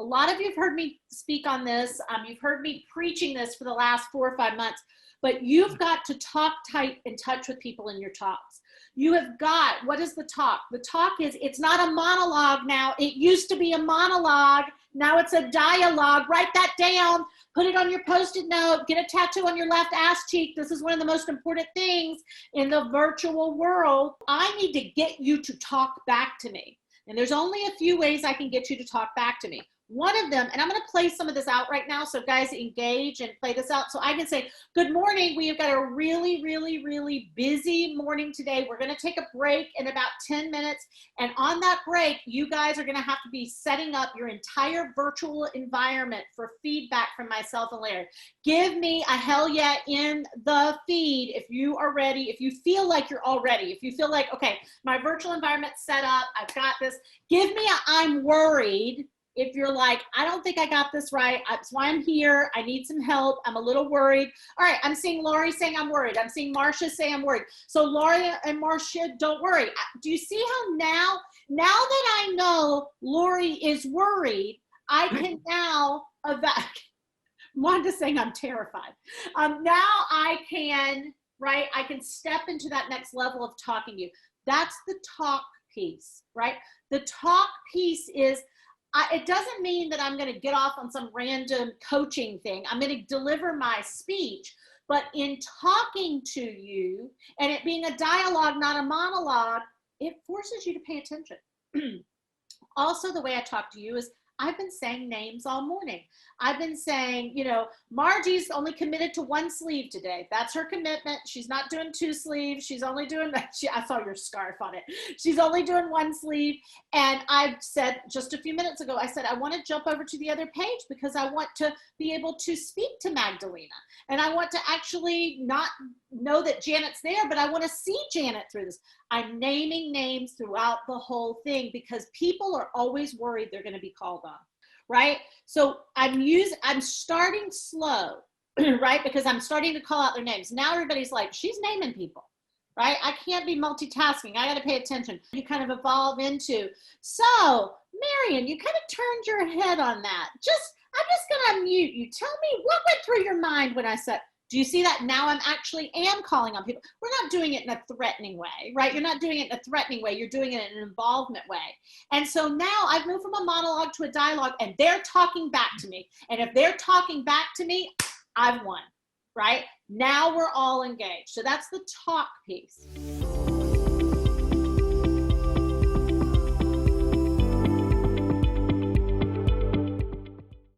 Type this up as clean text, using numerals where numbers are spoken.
A lot of you have heard me speak on this. You've heard me preaching this for the last 4 or 5 months, but you've got to talk tight and touch with people in your talks. You have got, what is the talk? The talk is, it's not a monologue now. It used to be a monologue. Now it's a dialogue. Write that down. Put it on your Post-it note. Get a tattoo on your left ass cheek. This is one of the most important things in the virtual world. I need to get you to talk back to me. And there's only a few ways I can get you to talk back to me. One of them, and I'm going to play some of this out right now, so guys engage and play this out. So I can say, good morning. We have got a really, really, really busy morning today. We're going to take a break in about 10 minutes. And on that break, you guys are going to have to be setting up your entire virtual environment for feedback from myself and Larry. Give me a hell yeah in the feed if you are ready, if you feel like you're all ready, if you feel like, okay, my virtual environment's set up, I've got this. Give me a I'm worried. If you're like, I don't think I got this right, that's why I'm here, I need some help, I'm a little worried. All right, I'm seeing Lori saying I'm worried. I'm seeing Marcia say I'm worried. So Lori and Marcia, don't worry. Do you see how now that I know Lori is worried, I can now Wanda's saying I'm terrified. Now I can, right, I can step into that next level of talking to you. That's the talk piece, right? The talk piece is, it doesn't mean that I'm going to get off on some random coaching thing. I'm going to deliver my speech, but in talking to you and it being a dialogue, not a monologue, it forces you to pay attention. Also, the way I talk to you is I've been saying names all morning. I've been saying, you know, Margie's only committed to 1 sleeve today. That's her commitment. She's not doing 2 sleeves. She's only doing, I saw your scarf on it. She's only doing 1 sleeve. And I've said just a few minutes ago, I said, I want to jump over to the other page because I want to be able to speak to Magdalena. And I want to actually not know that Janet's there, but I want to see Janet through this. I'm naming names throughout the whole thing because people are always worried they're going to be called on, right? So I'm starting slow, right? Because I'm starting to call out their names. Now everybody's like, she's naming people, right? I can't be multitasking. I got to pay attention. You kind of evolve into, so Marion, you kind of turned your head on that. I'm just going to unmute you. Tell me what went through your mind when I said, do you see that? Now I'm actually calling on people. We're not doing it in a threatening way, right? You're not doing it in a threatening way. You're doing it in an involvement way. And so now I've moved from a monologue to a dialogue and they're talking back to me. And if they're talking back to me, I've won, right? Now we're all engaged. So that's the talk piece.